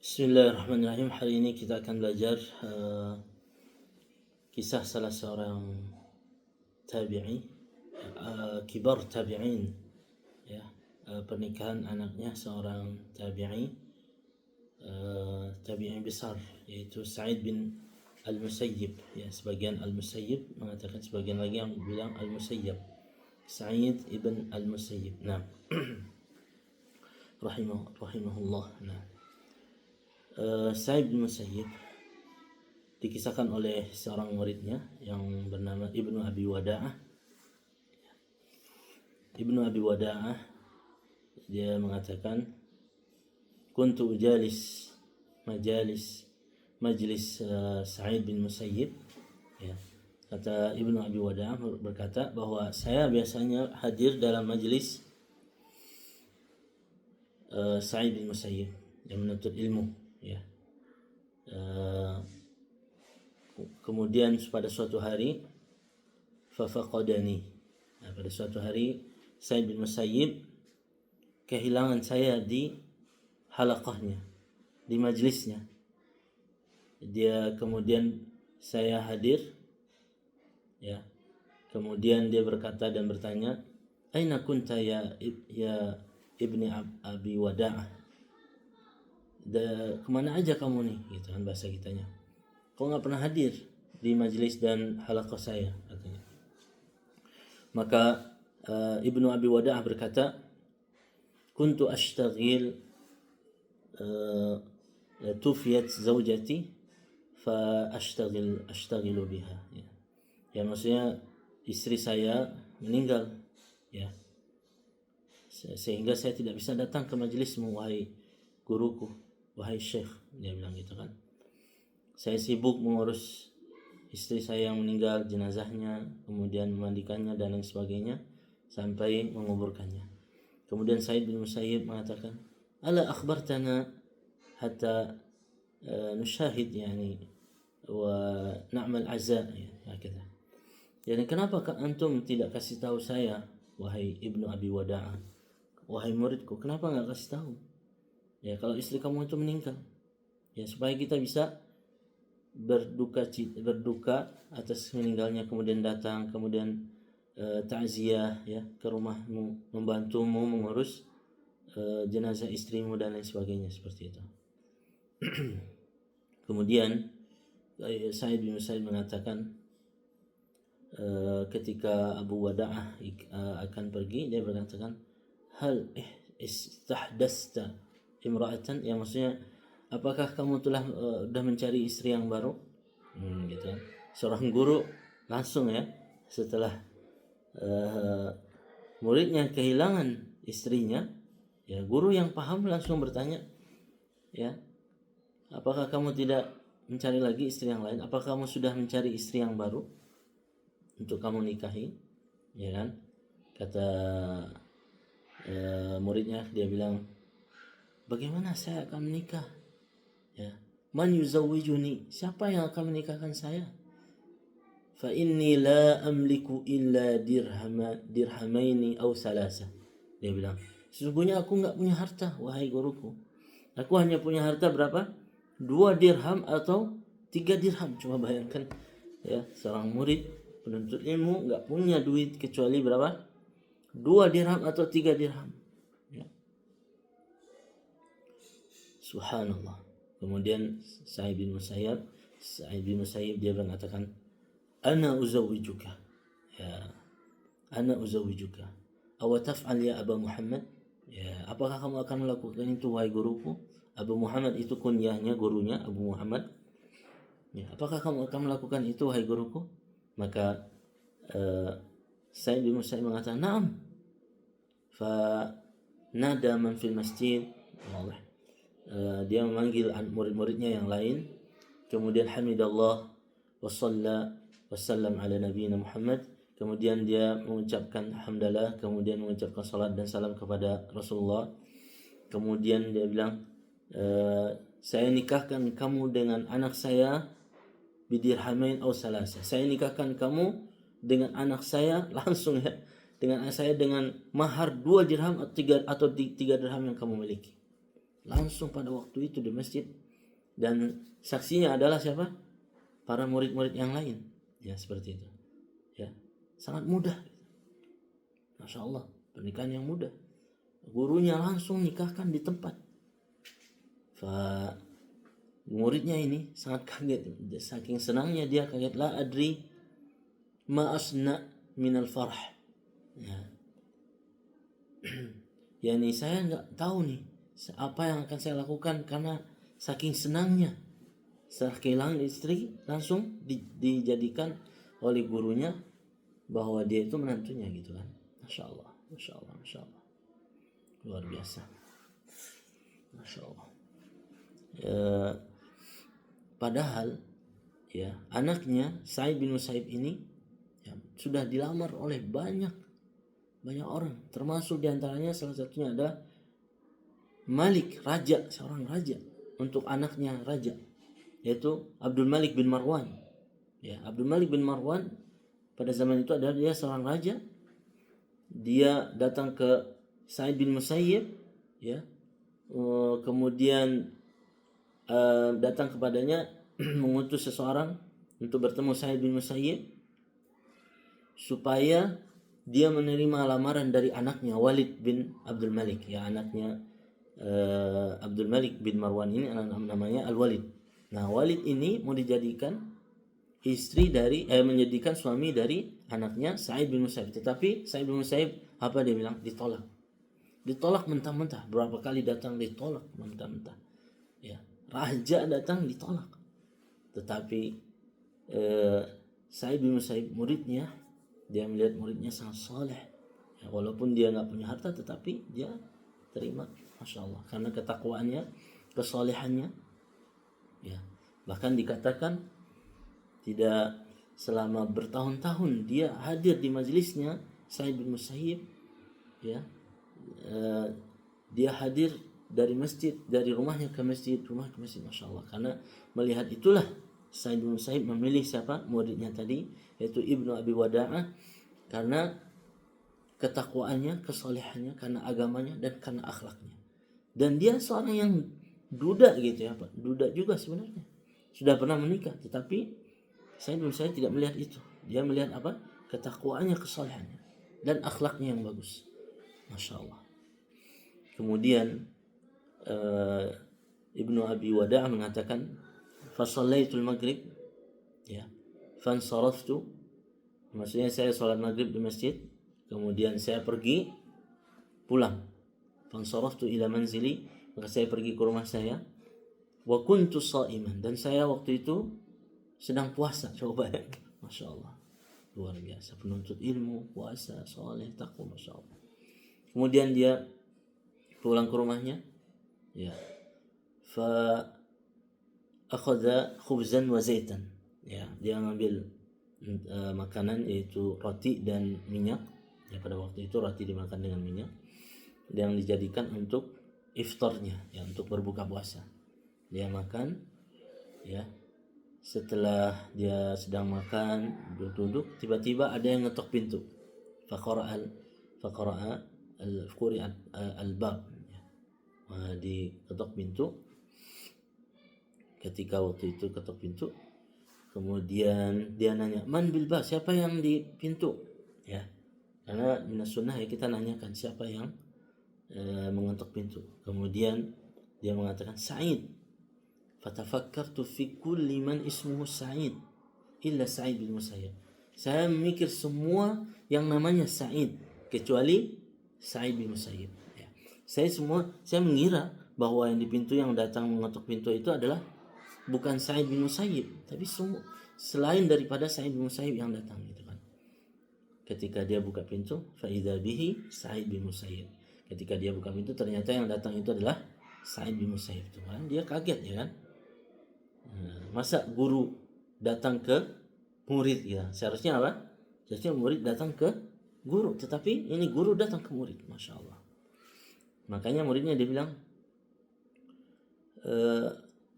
Bismillahirrahmanirrahim. Hari ini kita akan belajar kisah salah seorang tabi'i, kibar tabi'in, ya, pernikahan anaknya seorang tabi'i besar, yaitu Sa'id bin Al-Musayyib. Ya, sebagian Al-Musayyib mengatakan, sebagian lagi yang bilang Al-Musayyab, Sa'id ibn Al-Musayyib. Nah, rahimahullah. Nah, Sa'id bin Musayyib dikisahkan oleh seorang muridnya yang bernama Ibnu Abi Wada'ah. Ibnu Abi Wada'ah dia mengatakan, kuntu ujalis majlis Sa'id bin Musayyib. Ya. Kata Ibnu Abi Wada'ah berkata bahwa saya biasanya hadir dalam majlis Sa'id bin Musayyib yang menuntut ilmu. Ya. Kemudian pada suatu hari fafaqadani. Nah, pada suatu hari Sa'id bin Musayyib kehilangan saya di halaqahnya, di majlisnya. Kemudian saya hadir, ya. Kemudian dia berkata dan bertanya, "Aina kunta ya ibni Abi Wada'ah?" Kemana aja kamu nih, gitu kan bahasa kitanya. Kau nggak pernah hadir di majelis dan halaqah saya, katanya. Maka Ibnu Abi Wada'ah berkata, kuntu ashtaghil tufiyat zaujati fa ashtaghilu biha. Ya, maksudnya istri saya meninggal, ya, sehingga saya tidak bisa datang ke majelismu, wahai guruku, wahai syekh. Dia bilang gitu kan. Saya sibuk mengurus istri saya yang meninggal, jenazahnya, kemudian memandikannya dan lain sebagainya sampai menguburkannya. Kemudian Sa'id bin Musayyib mengatakan, "Ala akhbartana hatta nushahid yani wa na'mal azza." Ya, kata. Jadi kenapa antum tidak kasih tahu saya, wahai Ibnu Abi Wada'ah, wahai muridku, kenapa enggak kasih tahu? Ya, kalau istri kamu itu meninggal, ya, supaya kita bisa berduka atas meninggalnya, kemudian datang, kemudian takziah, ya, ke rumahmu, membantumu mengurus jenazah istrimu dan lain sebagainya, seperti itu. Kemudian Sa'id bin Musayyib mengatakan, ketika Abu Wada'ah akan pergi, dia berkatakan, hal istahdasta imra'atan, ya, maksudnya apakah kamu telah sudah mencari istri yang baru? Gitu. Seorang guru langsung, ya, setelah muridnya kehilangan istrinya, ya, guru yang paham langsung bertanya, ya, apakah kamu tidak mencari lagi istri yang lain? Apakah kamu sudah mencari istri yang baru untuk kamu nikahi? Ya kan? Kata muridnya, dia bilang, bagaimana saya akan menikah? Ya, man yuzawwijuni, siapa yang akan menikahkan saya? Fa inni la amliku illa dirhamaini aw salasa. Dia bilang, sesungguhnya aku enggak punya harta, wahai guruku. Aku hanya punya harta berapa? 2 dirham atau 3 dirham. Coba bayangkan, ya, seorang murid penuntut ilmu enggak punya duit kecuali berapa? 2 dirham atau 3 dirham. Ya. Subhanallah. Kemudian Sa'id bin Musayyib dia mengatakan, ana uzawwijuka, ya, ana uzawwijuka aw taf'al ya Abu Muhammad, ya, apakah kamu akan melakukan itu, wahai guruku? Abu Muhammad itu kunyahnya, gurunya Abu Muhammad, ya, apakah kamu akan melakukan itu, wahai guruku? Maka Sa'id bin Musayyib mengatakan, na'am. Fa nada man fil masjid, dia memanggil murid-muridnya yang lain, kemudian hamidallah wa shalla wa sallam ala nabiyina Muhammad, kemudian dia mengucapkan hamdalah, kemudian mengucapkan salat dan salam kepada Rasulullah. Kemudian dia bilang, saya nikahkan kamu dengan anak saya bidirhamain aw salasa. Saya nikahkan kamu dengan anak saya langsung, ya, dengan anak saya dengan mahar 2 dirham atau 3 dirham yang kamu miliki. langsung pada waktu itu di masjid, dan saksinya adalah siapa? Para murid-murid yang lain. Ya, seperti itu. Ya, sangat mudah. Masya Allah, pernikahan yang mudah. Gurunya langsung nikahkan di tempat. Muridnya ini sangat kaget, saking senangnya dia kaget, la adri ma asna minal farah. Ya. Yani saya nggak tahu nih apa yang akan saya lakukan, karena saking senangnya setelah kehilangan istri langsung dijadikan oleh gurunya bahwa dia itu menantunya gitu kan. Masya Allah, masya Allah, masya Allah, luar biasa, masya Allah. Padahal ya anaknya Sa'id bin Musayyib ini ya, sudah dilamar oleh banyak orang, termasuk diantaranya salah satunya adalah Malik, raja, seorang raja untuk anaknya raja, yaitu Abdul Malik bin Marwan. Ya, Abdul Malik bin Marwan pada zaman itu adalah dia seorang raja. Dia datang ke Sa'id bin Musayyib, ya, kemudian datang kepadanya mengutus seseorang untuk bertemu Sa'id bin Musayyib supaya dia menerima lamaran dari anaknya Walid bin Abdul Malik, ya, anaknya Abdul Malik bin Marwan ini namanya Al-Walid. Nah, Walid ini mau dijadikan istri dari menjadikan suami dari anaknya Sa'id bin Musayyib. Tetapi Sa'id bin Musayyib apa dia bilang? Ditolak. Ditolak mentah-mentah. Berapa kali datang ditolak mentah-mentah. Ya, raja datang ditolak. Tetapi Sa'id bin Musayyib muridnya, dia melihat muridnya sangat saleh. Ya, walaupun dia nggak punya harta, tetapi dia terima, masya Allah, karena ketakwaannya, kesolehannya. Ya, bahkan dikatakan tidak selama bertahun-tahun dia hadir di majelisnya Sa'id bin Musayyib. Ya, dia hadir dari masjid, dari rumahnya ke masjid, rumah ke masjid, masya Allah. Karena melihat itulah Sa'id bin Musayyib memilih siapa? Muridnya tadi, yaitu Ibnu Abi Wada'ah, karena ketakwaannya, kesolehannya, karena agamanya, dan karena akhlaknya. Dan dia seorang yang duda gitu ya Pak. Duda juga sebenarnya. Sudah pernah menikah, tetapi Sa'id bin Musayyib tidak melihat itu. Dia melihat apa? Ketakwaannya, kesolehannya, dan akhlaknya yang bagus. Masya Allah. Kemudian Ibnu Abi Wada'ah mengatakan, fasallaitul maghrib, ya, fansaraftu, maksudnya saya sholat maghrib di masjid, kemudian saya pergi pulang. Fansaraftu ila manzili, maka saya pergi ke rumah saya. Wa kuntu sha'iman, dan saya waktu itu sedang puasa. Coba ya, masya Allah, luar biasa, penuntut ilmu, puasa, soleh, takwa, masya Allah. Kemudian dia pulang ke rumahnya, ya, fa akhadha khubzan wa zaitan, ya, dia mengambil makanan yaitu roti dan minyak. Ya, pada waktu itu roti dimakan dengan minyak yang dijadikan untuk iftarnya, ya, untuk berbuka puasa. Dia makan, ya. Setelah dia sedang makan, duduk, tiba-tiba ada yang ngetok pintu. Faqara'a al-bab, diketok pintu. Ketika waktu itu ketok pintu, kemudian dia nanya, man bil bab, siapa yang di pintu? Ya, karena minas sunnah ya kita nanyakan siapa yang mengetok pintu. Kemudian dia mengatakan Sa'id. Fatafakkartu fi kulli man ismuhu Sa'id illa Sa'id bin Musayyib. Saya memikir semua yang namanya Sa'id kecuali Sa'id bin Musayyib. Ya. Saya mengira bahwa yang di pintu, yang datang mengetuk pintu itu adalah bukan Sa'id bin Musayyib, tapi semua selain daripada Sa'id bin Musayyib yang datang gitu kan. Ketika dia buka pintu, fa idza bihi Sa'id bin Musayyib. Ketika dia buka pintu, ternyata yang datang itu adalah Sa'id bin Musayyib. Tuh kan, dia kaget ya kan. Masa guru datang ke murid ya? Seharusnya apa? Seharusnya murid datang ke guru, tetapi ini guru datang ke murid, masya Allah. Makanya muridnya dia bilang,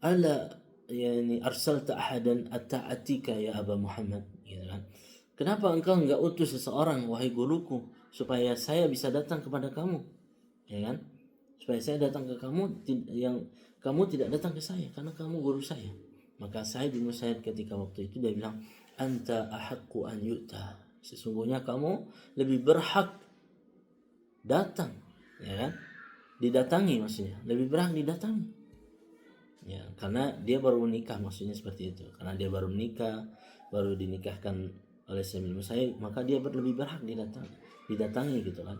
ala yani arsalta ahadan ata'atika ya Aba Muhammad, gitu kan. Kenapa engkau enggak utus seseorang wahai guruku supaya saya bisa datang kepada kamu, ya kan? supaya saya datang ke kamu yang kamu tidak datang ke saya karena kamu guru saya. Maka Sa'id bin Musayyib ketika waktu itu dia bilang, anta ahaqqu an yu'ta, sesungguhnya kamu lebih berhak datang, ya kan, didatangi, maksudnya lebih berhak didatangi, ya, karena dia baru menikah, maksudnya seperti itu, karena dia baru menikah, baru dinikahkan oleh Sa'id bin Musayyib, maka dia lebih berhak didatangi gitu kan.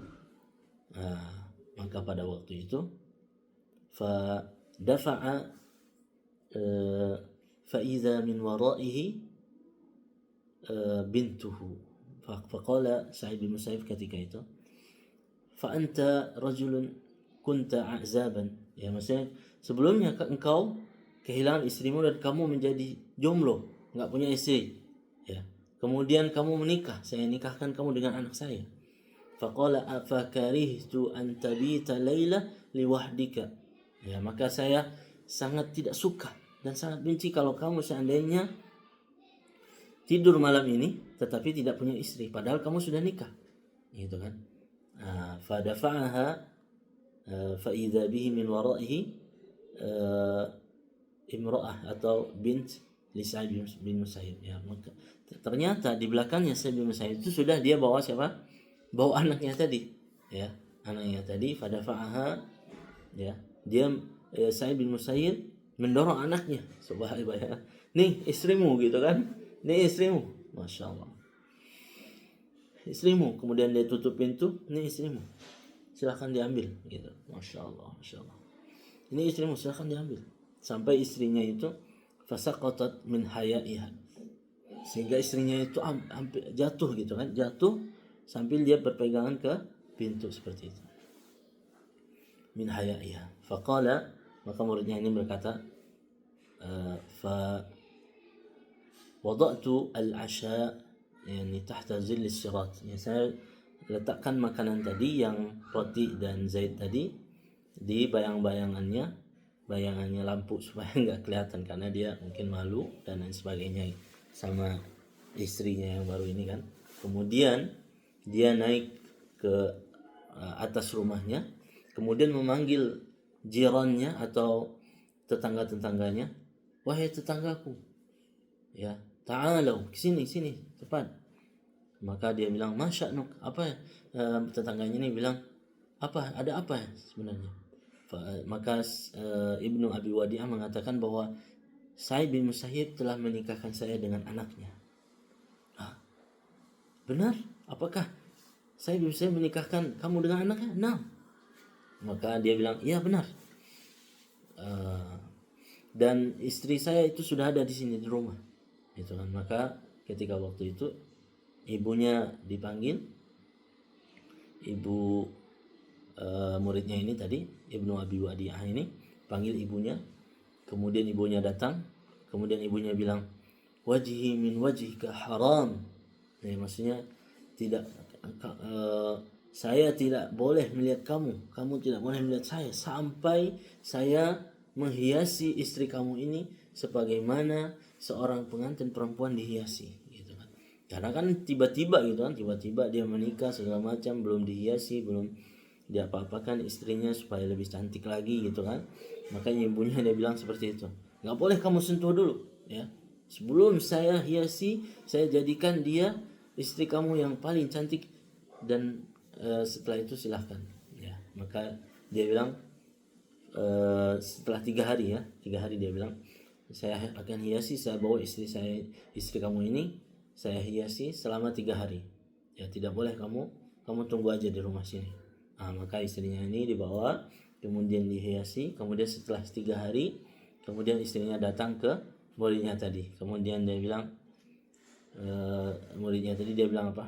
Maka pada waktu itu fa dafa'a fa idza min waraihi bintuhu, faqala Sa'id bin Musayyib ketika itu, fa anta rajulun kunta a'zaban, ya, maksudnya sebelumnya engkau kehilangan istrimu dan kamu menjadi jomblo, enggak punya istri, ya, kemudian kamu menikah, saya nikahkan kamu dengan anak saya. Faqala afakarihtu an tabita laila liwahdika, ya, maka saya sangat tidak suka dan sangat benci kalau kamu seandainya tidur malam ini tetapi tidak punya istri padahal kamu sudah nikah, gitu kan. Fadafa'aha fa idza bihi min waraihi imra'ah atau bint li Sa'id bin Musayyib, ya, maka ternyata di belakangnya Sa'id bin Musayyib itu sudah dia bawa siapa? Bawa anaknya tadi, ya, anaknya tadi. Fadafa'aha, ya, dia Sa'id bin Musayyib mendorong anaknya, subhanallah, nih istrimu, gitu kan, nih istrimu, masya Allah, istrimu. Kemudian dia tutup pintu, nih istrimu, silahkan diambil, gitu, masya Allah, masya Allah, ini istrimu, silahkan diambil. Sampai istrinya itu fasaqatat min haya'iha, sehingga istrinya itu hampir jatuh, gitu kan, jatuh sambil dia berpegangan ke pintu seperti itu, min haya'iha. Faqala, maka muridnya ini berkata, fa wada'tu al-asha yani tahta zilli sirat, ya, saya letakkan makanan tadi yang roti dan zait tadi di bayangannya lampu supaya nggak kelihatan karena dia mungkin malu dan lain sebagainya sama istrinya yang baru ini kan. Kemudian dia naik ke atas rumahnya, kemudian memanggil jirannya atau tetangga-tetangganya, wahai tetanggaku, ya, ta'alau, sini cepat. Maka dia bilang, masya'nuk, apa ya? Tetangganya ini bilang, ada apa ya sebenarnya? Maka Ibnu Abi Wadi'ah mengatakan bahwa Sa'id bin Musayyib telah menikahkan saya dengan anaknya. Benar? Apakah Sa'id bin Musayyib menikahkan kamu dengan anaknya? Nah, maka dia bilang, iya benar. Dan istri saya itu sudah ada di sini di rumah, itu kan. Maka ketika waktu itu ibunya dipanggil, ibu muridnya ini tadi, Ibnu Abi Wadi'ah ini panggil ibunya. Kemudian ibunya datang, kemudian ibunya bilang, wajhi min wajhika haram, ya, maksudnya tidak saya tidak boleh melihat kamu tidak boleh melihat saya sampai saya menghiasi istri kamu ini sebagaimana seorang pengantin perempuan dihiasi, gitu kan. Karena kan tiba-tiba gitu kan, tiba-tiba dia menikah segala macam, belum dihiasi, belum diapa-apakan istrinya supaya lebih cantik lagi, gitu kan. Makanya ibunya dia bilang seperti itu, nggak boleh kamu sentuh dulu, ya, sebelum saya hiasi, saya jadikan dia istri kamu yang paling cantik, dan setelah itu silahkan, ya. Maka dia bilang setelah 3 hari, ya, 3 hari dia bilang, saya akan hiasi, saya bawa istri kamu ini saya hiasi selama 3 hari, ya, tidak boleh kamu tunggu aja di rumah sini. Maka istrinya ini dibawa, kemudian dihiasi, kemudian setelah 3 hari kemudian istrinya datang ke muridnya tadi, kemudian dia bilang, muridnya tadi dia bilang apa,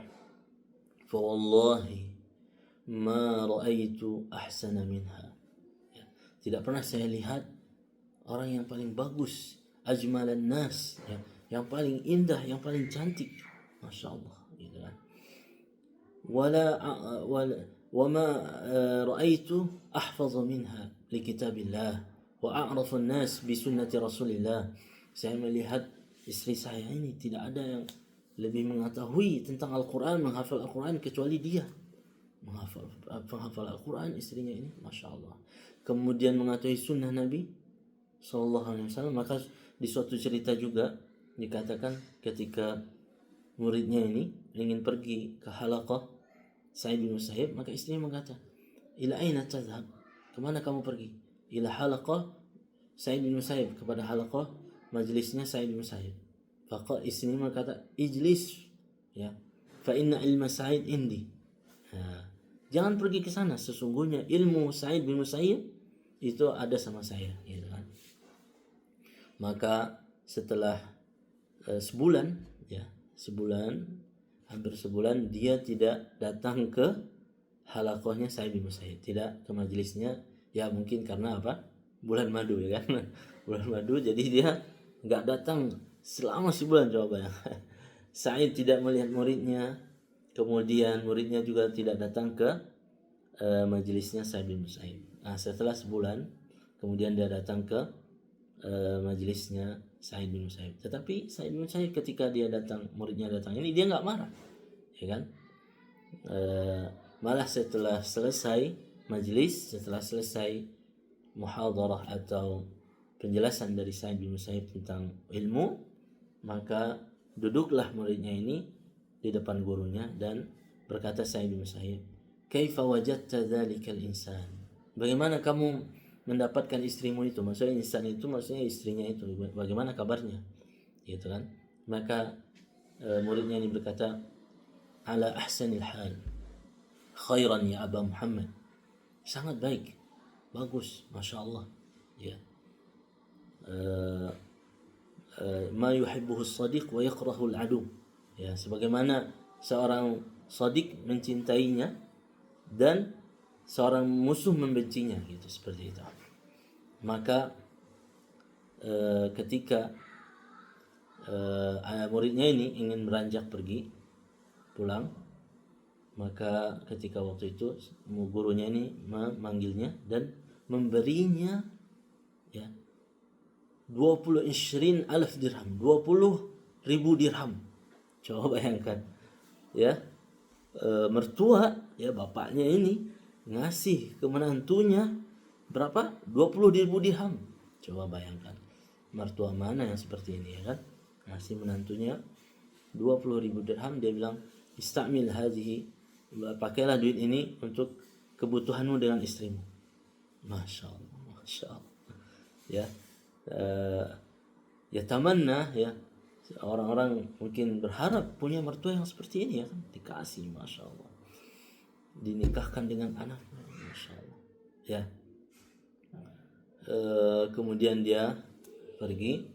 fa wallahi ma ra'aitu ahsana minha, tidak pernah saya lihat orang yang paling bagus, ajmalan nas, ya, yang paling indah, yang paling cantik, masya Allah, gitu kan. Wama ra'aitu ahfaza minha li kitabillah wa a'rafu an-nas bi sunnati Rasulillah. Saya melihat istri saya ini tidak ada yang lebih mengetahui tentang Al-Quran, menghafal Al-Quran kecuali dia. penghafal Al-Quran istrinya ini, masya Allah. Kemudian mengetahui sunnah Nabi Sallallahu Alaihi Wasallam. Maka di suatu cerita juga dikatakan ketika muridnya ini ingin pergi ke halaqah Sa'id bin Musayyib, maka istrinya berkata, ila aina tadhhab, kemana kamu pergi? Ila halaqah Sa'id bin Musayyib, kepada halaqah majlisnya Sa'id bin Musayyib. Maka istrinya berkata, ijlis, ya, fa inna ilma Sa'id indi. Jangan pergi ke sana, sesungguhnya ilmu Sa'id bin Musayyib itu ada sama saya, gitu kan. Maka setelah sebulan, ya, hampir sebulan dia tidak datang ke halaqahnya Sa'id bin Musayyib, tidak ke majelisnya. Ya mungkin karena apa? Bulan madu, ya kan. Bulan madu, jadi dia nggak datang selama sebulan. Coba ya. Sa'id tidak melihat muridnya, kemudian muridnya juga tidak datang ke majelisnya Sa'id bin Musayyib. Nah, setelah sebulan kemudian dia datang ke majelisnya Sa'id bin Musayyib. Tetapi Sa'id bin Musayyib ketika dia datang, muridnya datang ini, dia nggak marah, ya kan. Malah setelah selesai majelis, setelah selesai muhadarah atau penjelasan dari Sa'id bin Musayyib tentang ilmu, maka duduklah muridnya ini di depan gurunya dan berkata Sa'id bin Musayyib, kaifa wajadta dzalikal insan, bagaimana kamu mendapatkan istrimu itu? Maksudnya insan itu maksudnya istrinya itu, bagaimana kabarnya, gitu kan. Maka muridnya ini berkata, ala ahsanil hal, khairan ya Aba Muhammad, sangat baik, bagus, masya Allah, ya. Ma yuhibbuhu as-sadiq wa yakrahu al-adu, ya, sebagaimana seorang sadiq mencintainya dan seorang musuh membencinya, gitu, seperti itu. Maka ketika muridnya ini ingin beranjak pergi pulang, maka ketika waktu itu gurunya ini memanggilnya dan memberinya, ya, 20 dirham, 20.000 dirham. Coba bayangkan, ya, mertua, ya, bapaknya ini ngasih ke menantunya berapa? 20.000 dirham. Coba bayangkan, mertua mana yang seperti ini, ya kan? Ngasih menantunya 20.000 dirham, dia bilang, istamil hadhihi, pakailah duit ini untuk kebutuhanmu dengan istrimu. Masya Allah, masya Allah, ya. Ya tamanna, ya, orang-orang mungkin berharap punya mertua yang seperti ini, ya kan, dikasih, masya Allah, dinikahkan dengan anaknya, masya Allah, ya. Kemudian dia pergi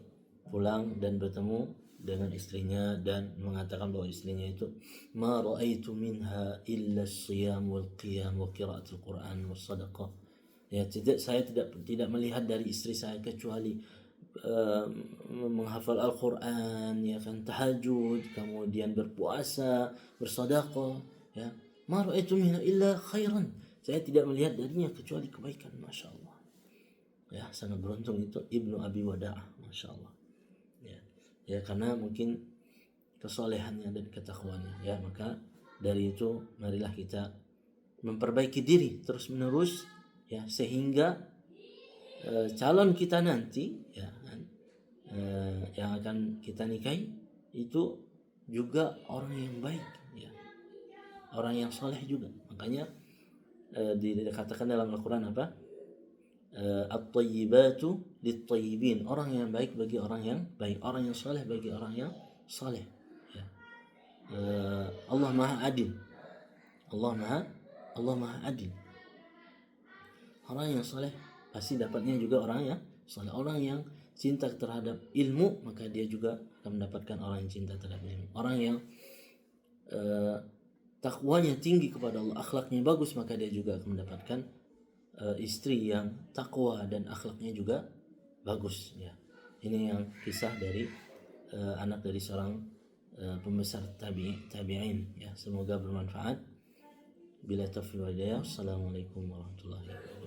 pulang dan bertemu dengan istrinya dan mengatakan bahwa istrinya itu, ma ra'aitu minha illa as-siyam wal qiyam wa qira'atul Quran was sadaqah. Ya, saya tidak melihat dari istri saya kecuali menghafal Al-Quran, ya kan, tahajud, kemudian berpuasa, bersedekah, ya. Ma ra'aitu minha illa khairan. Saya tidak melihat darinya kecuali kebaikan, masya Allah. Ya, sangat beruntung itu Ibnu Abi Wada'ah, masya Allah, ya, karena mungkin kesolehannya dan ketakwaannya, ya. Maka dari itu marilah kita memperbaiki diri terus menerus, ya, sehingga calon kita nanti, ya, yang akan kita nikahi itu juga orang yang baik, ya, orang yang soleh juga. Makanya dikatakan dalam Al-Quran apa? At-tayyibatu lit-tayyibin, orang yang baik bagi orang yang baik, orang yang saleh bagi orang yang saleh, ya. Allah Maha Adil, Allah Maha Adil. Orang yang saleh pasti dapatnya juga orang yang saleh. Orang yang cinta terhadap ilmu, maka dia juga akan mendapatkan orang yang cinta terhadap ilmu. Orang yang takwanya tinggi kepada Allah, akhlaknya bagus, maka dia juga akan mendapatkan istri yang takwa dan akhlaknya juga bagus, ya. Ini yang kisah dari anak dari seorang pembesar tabi'in, ya. Semoga bermanfaat. Bila taufiq wal hidayah. Assalamualaikum warahmatullahi wabarakatuh.